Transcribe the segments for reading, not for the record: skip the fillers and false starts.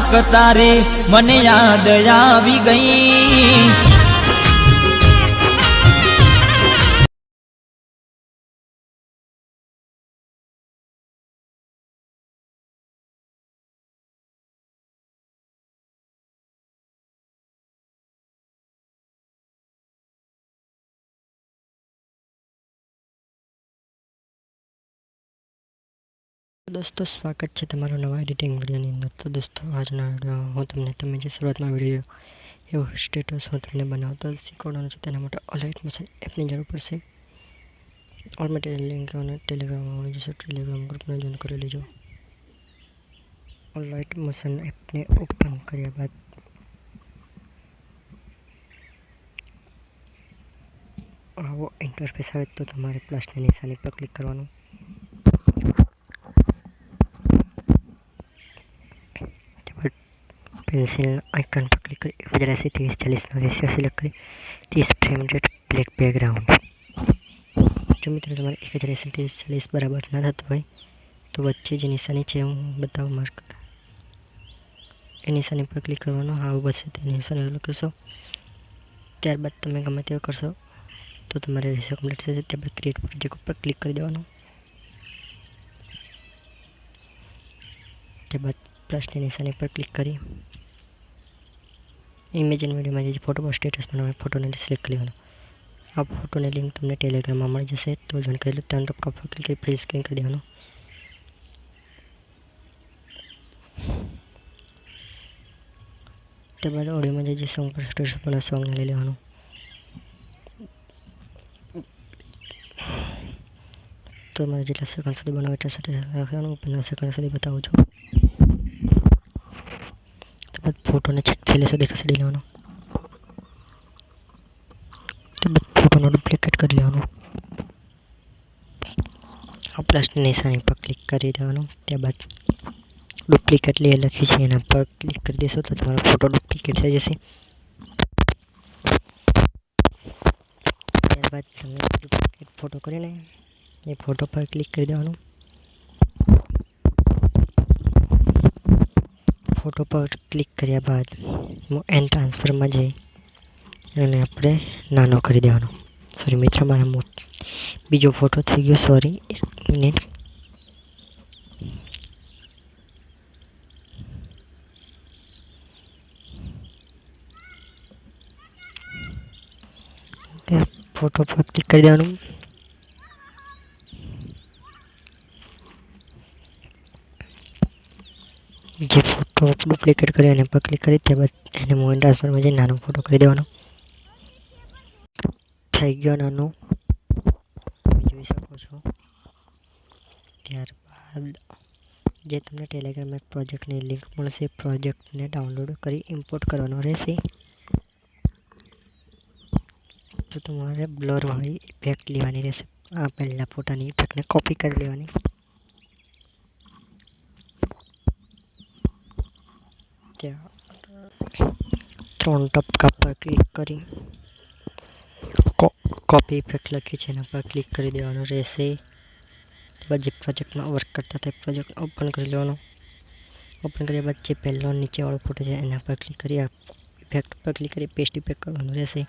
અચાનક તારે મને યાદ આવી ગઈ। दोस्तों स्वागत है तमारो नवा एडिटिंग वीडियोની અંદર। तो दोस्तों આજના વિડીયો હું તમને જે શરૂઆતમાં વિડીયો એવો સ્ટેટસ હું તમને બનાવતો શીખવાડવાનો છું। તેના માટે ઓલરાઇટ મોશન એપની જરૂર પડશે। ઓલ મટીરિયલ લિંક અને ટેલિગ્રામમાં મળી જશે। ટેલિગ્રામ ગ્રુપને જોઈન કરી લેજો। ઓલરાઇટ મોશન એપને ઓપન કર્યા બાદ આવો ઇન્ટરફેસ આવે તો તમારે પ્લસની નિશાની પર ક્લિક કરવાનું। पेंसिल आइकन पर क्लिक करें। 1080-30-40 रेशियो सिलेक्ट करें। 30 फ्रेम रेट ब्लैक बैकग्राउंड। जो मित्रों तुम्हारे 1080-30-40 बराबर ना थत हो तो वच्चे जो निशानी है हूँ बताऊँ मार्क ए निशानी पर क्लिक करवानो। हाँ बचे तो निशानी करशो। त्यारबाद तमे गमे ते करशो तो तुम्हारे रेशियो कम्प्लीट थशे। त्यारबाद क्रिएट प्रोजेक्ट पर क्लिक कर देवानुं। त्यारबाद प्लसनी निशानी पर क्लिक करी इमेजिन वीडियो में जो फोटो पर स्टेटस बनावे फोटो ने सिलेक्ट कर लेवानो। आ फोटो ने लिंक तुमने टेलिग्राम में मळी जशे तो जॉइन कर लो। त्रण टपका पर क्लिक करी फुल स्क्रीन कर देवानो। त्यारबाद ऑडियो में जो सॉन्ग पर स्टेटस बनावे सॉन्ग ने लई लेवानो। तो मारे जेटला सेकंड सुधी बनावे एटला सुधी राखवानो। 15 सेकंड सुधी बतावुं छुं। फोटो ने छेक थेले सुधी खसेडी लेवानो। तो फोटो नो डुप्लिकेट कर लेवानो। आ प्लस निशानी पर क्लिक करी देवानो। त्यारबाद डुप्लिकेट ले लखी छे एना पर क्लिक कर देशो तो तमारो फोटो डुप्लिकेट थई जशे। त्यारबाद तमे डुप्लिकेट फोटो करीने ए फोटो पर क्लिक कर देवानो। फोटो पर क्लिक कर्या बाद एंड ट्रांसफर में जई अने आपणे नानो करी देवानो। सॉरी मित्र मारा बीजो फोटो थई गयो। सॉरी एक मिनिट। फोटो पर क्लिक कर देवानो। जे फोटो डुप्लिकेट करे एने पर क्लिक करी त्यारबाद एने मोबाइल ट्रांसफर में नानो फोटो करी देवानो। थई गयो नानो जोई शको छो। त्यारबाद जे तमने टेलिग्राम में प्रोजेक्ट ની लिंक મળશે प्रोजेक्ट ने डाउनलोड करी इंपोर्ट करवानो रहेशे। तो तुम्हारे ब्लर वाली इफेक्ट लेवानी रहेशे। आ पहला फोटानी इफेक्ट ने कॉपी कर लेवानी। त्रण टपका पर क्लिक करी कॉपी इफेक्ट लखी है पर क्लिक कर देवानो रहेशे। जे प्रोजेक्ट में वर्क करता था प्रोजेक्ट ओपन कर लेवानो। ओपन कर्या बाद जे पहलो नीचे वाळो फोटो है एना पर क्लिक करी इफेक्ट पर क्लिक करी पेस्ट इफेक्ट करवानो रहेशे।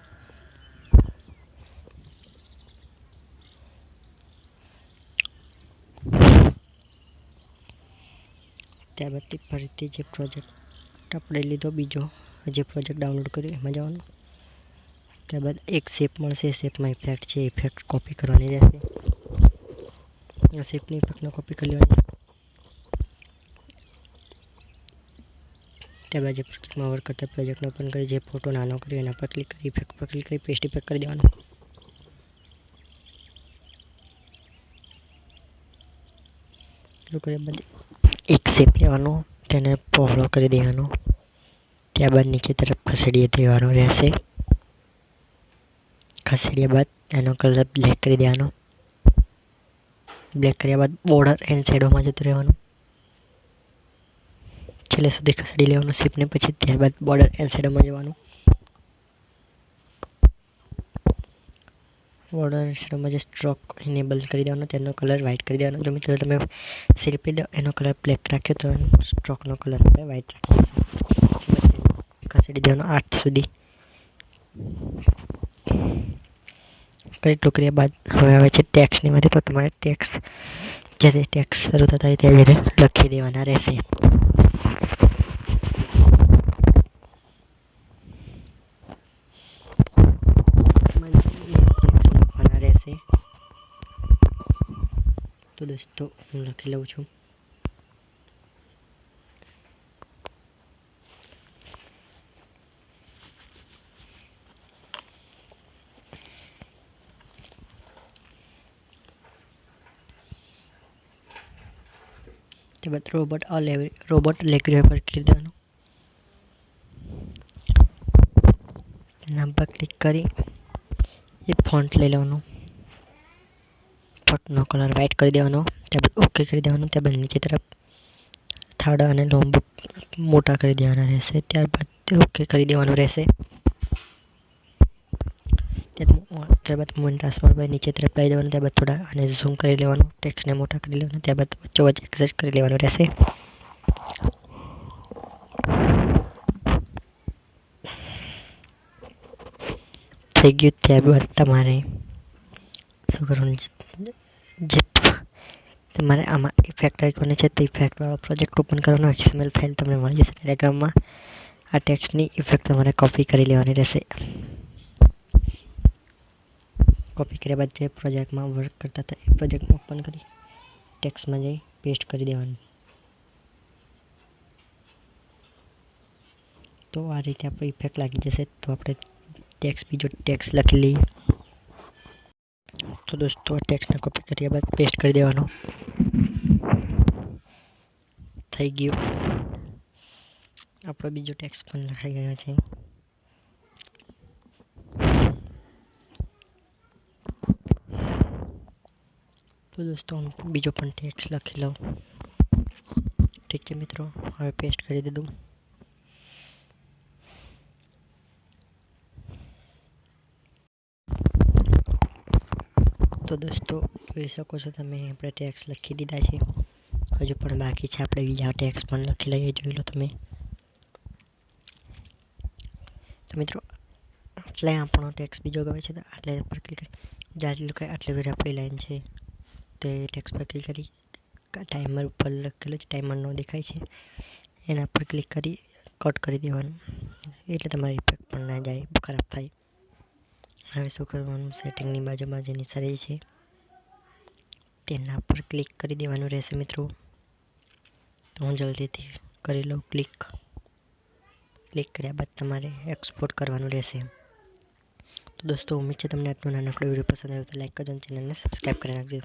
त्यारबाद फरीथी जे प्रोजेक्ट आपणे लीधो बीजो जे प्रोजेक्ट डाउनलोड कर्यो एमां जवानुं। त्यारबाद एक शेप मळशे। शेप में इफेक्ट है इफेक्ट कॉपी करवानी रहेशे। आ शेपनी इफेक्टने कॉपी कर लेवानी। त्यारबाद जे प्रोजेक्ट में वर्क करता प्रोजेक्ट ने ओपन करी जे फोटो नानो कर्यो एना पर क्लिक करी इफेक्ट पर क्लिक करी पेस्ट इफेक्ट कर देवानुं। एक शेप लेवानो तेने पહોળો કરી દેવાનો। त्यारबाद नीचे तरफ खसेड़ी देवानो रहेशे। खसेड़िया बाद एनो कलर ब्लेक कर देवानो। ब्लेक कर्या बाद बॉर्डर एंड शेडो में जतो रहेवानो। छेल्ले सुधी खसेड़ी लेवानो शेप ने पछी त्यारबाद बॉर्डर एंड शेडो में जवानुं। બોર્ડર શેડોમાં જે સ્ટ્રોક ઇનેબલ કરી દેવાનો, તેનો કલર વ્હાઇટ કરી દેવાનો. જો મિત્રો તમે સિલેક્ટ કરી દો, એનો કલર બ્લેક રાખ્યો તો સ્ટ્રોકનો કલર આપણે વ્હાઇટ રાખીએ. ખસેડી દેવાનો 8 સુધી. કરી ટોકરિયા બાદ હવે આવે છે ટેક્સની વારી. તો તમારે ટેક્સ જ્યારે ટેક્સ શરૂ થતા હોય ત્યારે લખી દેવાના રહેશે. લખવાના રહેશે. તો દોસ્તો હું લખી લઉં છું. ત્યારબાદ રોબોટ લેગ્રેવ પર ક્લિક દેવાનું. નામ પર ક્લિક કરી એ ફોન્ટ લઈ લેવાનું. ફોન્ટનો કલર વ્હાઇટ કરી દેવાનો. ત્યારબાદ ઓકે કરી દેવાનું. ત્યારબાદ નીચે તરફ થર્ડ અને લોંગ મોટા કરી દેવાના રહેશે. ત્યારબાદ ઓકે કરી દેવાનું રહેશે. ત્યારબાદ મૂવ ટ્રાન્સફર પર નીચે તરફ લઈ દેવાનું. ત્યારબાદ થોડા અને ઝૂમ કરી લેવાનું. ટેક્સ્ટને મોટા કરી લેવાનું. ત્યારબાદ વચ્ચોવચ્ચ એક્સેસ કરી લેવાનું રહેશે. થઈ ગયું. ત્યારબાદ તમારે શું કરવાનું, જે તમારે આમાં ઇફેક્ટ રાખવાની છે તે ઇફેક્ટવાળો પ્રોજેક્ટ ઓપન કરવાનો. XML ફાઇલ તમને મળી જશે ટેલિગ્રામમાં. આ ટેક્સ્ટની ઇફેક્ટ તમારે કોપી કરી લેવાની રહેશે. કોપી કર્યા બાદ જે પ્રોજેક્ટમાં વર્ક કરતા હતા એ પ્રોજેક્ટ ઓપન કરી ટેક્સ્ટમાં જઈ પેસ્ટ કરી દેવાનું. તો આ રીતે આપણે ઇફેક્ટ લાગી જશે. તો આપણે બીજો ટેક્સ્ટ લખી લઈએ. તો દોસ્તો આ ટેક્સ્ટને કોપી કર્યા બાદ પેસ્ટ કરી દેવાનો. થઈ ગયું. આપણો બીજો ટેક્સ્ટ પણ લખાઈ ગયો છે. તો દોસ્તો હું બીજો પણ ટેક્સ્ટ લખી લઉં. ઠીક છે મિત્રો, હવે પેસ્ટ કરી દીધું. તો દોસ્તો જોઈ શકો છો તમે, આપણે ટેક્સ્ટ લખી દીધા છે. હજુ પણ બાકી છે, આપણે બીજા ટેક્સ્ટ પણ લખી લઈએ. જોઈ લો તમે. તો મિત્રો એટલે આપણો ટેક્સ્ટ બીજો ગમે છે તો આટલે પર ક્લિક કરી જારી લખાય આટલે વેર આપણી લાઈન છે તે ટેક્સ્ટ પર ક્લિક કરી ટાઈમર ઉપર લખેલું છે, ટાઈમરનો દેખાય છે એના પર ક્લિક કરી કટ કરી દેવાનું. એટલે તમારી ઇફેક્ટ પણ ના જાય, ખરાબ થાય. હવે શું કરવાનું, સેટિંગની બાજુમાં જે નિશાની છે તેના પર ક્લિક કરી દેવાનું રહેશે મિત્રો. તો હું જલ્દીથી કરી લઉં ક્લિક કર્યા બાદ તમારે એક્સપોર્ટ કરવાનું રહેશે. તો દોસ્તો ઉમ્મીદ છે તમને આજનો નાનકડો વિડીયો પસંદ આવ્યો તો લાઈક કરજો અને ચેનલને સબસ્ક્રાઈબ કરી નાખજો.